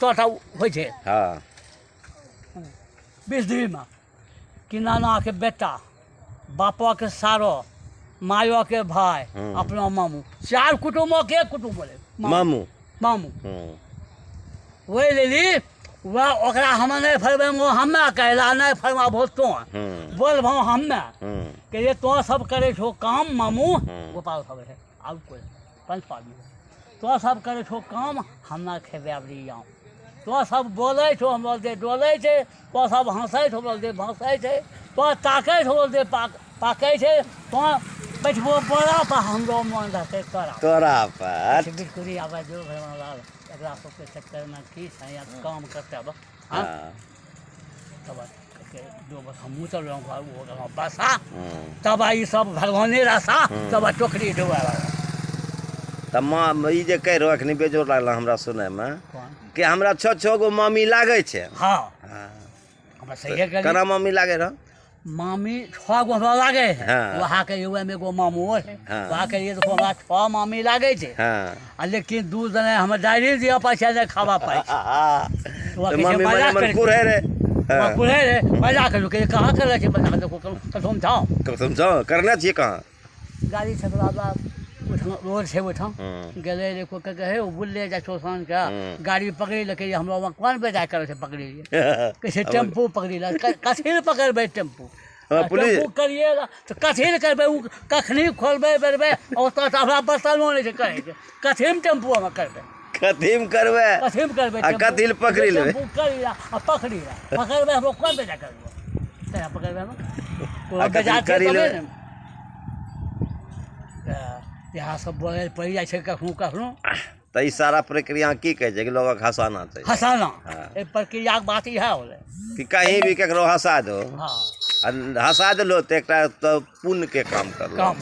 तोटा होइ छै हाँ 20 दिन में कि नाना के बेटा बापा के सारो मायो के भाई अपना मामू 4 कुटुम्बों के कुटुम्ब बोले मामू मामू वही लेली वह ओकरा हम नहीं फरमेंगो हमें कहला नहीं फरमाबो तो बोल भाव हमें कि ये तो सब करे छो काम मामू गोपाल सब है आउ कोई पंच पाबी तो सब करे छो काम हमरा खेबेबरी आऊँ तो सब बोले छो हम बोलते डोले छे तो सब हंसे छो बोलते हंसे छे तो ताके छो बोलते पाके छे तो बैठबो बोला पर हमरो मन रहते तोरा पर बिल्कुल आवाज जो भरमाला एकरा सबके चक्कर में की है या काम करते अब हाँ तब जो बस हमू चल रहा हूँ वो बसा तब आई सब भगवाने रसा तब टोकरी डुबा तब माँ ई जे कह रहो अखनी बेजोर लागल हमरा सुने में कौन कि हमरा 6 गो मामी लागे छे हाँ हाँ हमरा सही कर केना मामी लागे रहो मामी 6 गो हमरा लागे है हाँ। वहाँ के युवा में एगो मामू है हाँ। वहाँ के ये देखो हमरा 6 मामी लागे छे हाँ लेकिन दूध ने हम डायरी दिया पैसा नहीं खावा पाए तो मम्मी मन कुरे रे कुरे रे मजा करू के कहाँ कर रहे थे बता देखो कसम जाओ कसम जाओ करना चाहिए कहाँ गाड़ी से बाबा रोड से उठा गले देखो कहे बुल्ले जा सोसान का गाड़ी पकड़ी लगे हम लोग कौन बेचा करे से पकड़ी लिए कैसे टेम्पू पकड़ी ला कथी पकड़बे टेम्पू पुलिस करिए तो कथी करबे कखनी खोलबे बेरबे और तो हमरा बतलो नहीं करे कथी में टेम्पू में करबे कथीम करबे कथीम करबे कथील पकड़ी लेबे करीला पकड़ी ला पकड़बे हम कौन बेचा करबो तेरा पकड़बे हम बेचा करी लेबे यहाँ सब बोले पड़ जाए कखनू कखनू तो ई सारा प्रक्रिया की कहे छै कि लोगक हंसाना चाहिए हंसाना हाँ। ए प्रक्रिया के बात इएह होले कि कहीं भी केकरो हंसा दो हाँ हंसा दिलो तो एक तो पुण्य के काम करो काम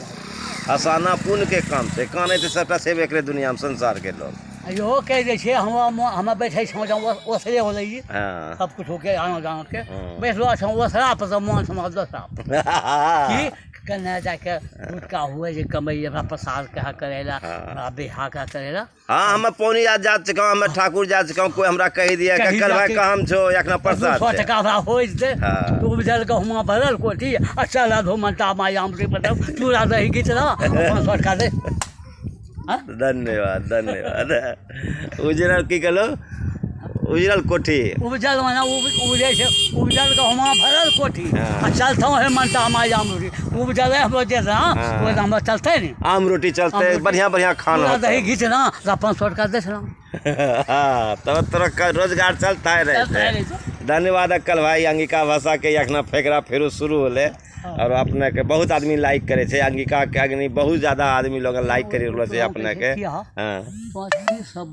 हंसाना पुण्य के काम छै काने तो सबटा सेवे करे दुनिया में संसार के लोग इहो कह दै छै हम बैठे छौं ओसरे होलै ई हाँ सब कुछ होके आना जाना के बैठलो छौं ओसरा पर सब मन समाज दोसरा कि कन्या जाके गुटका हुए जे कमई हमरा प्रसाद कहा करेला हमरा बिहा का करेला हाँ हम पौनी जात चुका हम ठाकुर जात चुका कोई हमरा कह दिया कि कल भाई काम छो एकना प्रसाद 100 टका हमरा होई दे हाँ। तू बिचार के हुआ भरल कोठी अच्छा ला धो मनता माई आमरी बताओ चूड़ा दही घिचला 500 टका दे धन्यवाद धन्यवाद उजरल की कहलो उजरल कोठी उपजल माना उपजे छै उपजल के हुआ भरल कोठी हाँ। चलता है मनता माई आमरी उपजल हमरो दे हां वो हमरा चलते नहीं आम रोटी चलते बढ़िया बढ़िया खाना चूड़ा दही घिचना 500 टका दे हाँ तब तरह रोजगार चलता है रहे धन्यवाद अक्कल भाई अंगिका भाषा के अखना फेकरा फेरो शुरू होले और अपने के बहुत आदमी लाइक करे छे अंगिका के अग्नि बहुत ज्यादा आदमी लोग लाइक करी रहलो छे अपने के हाँ सब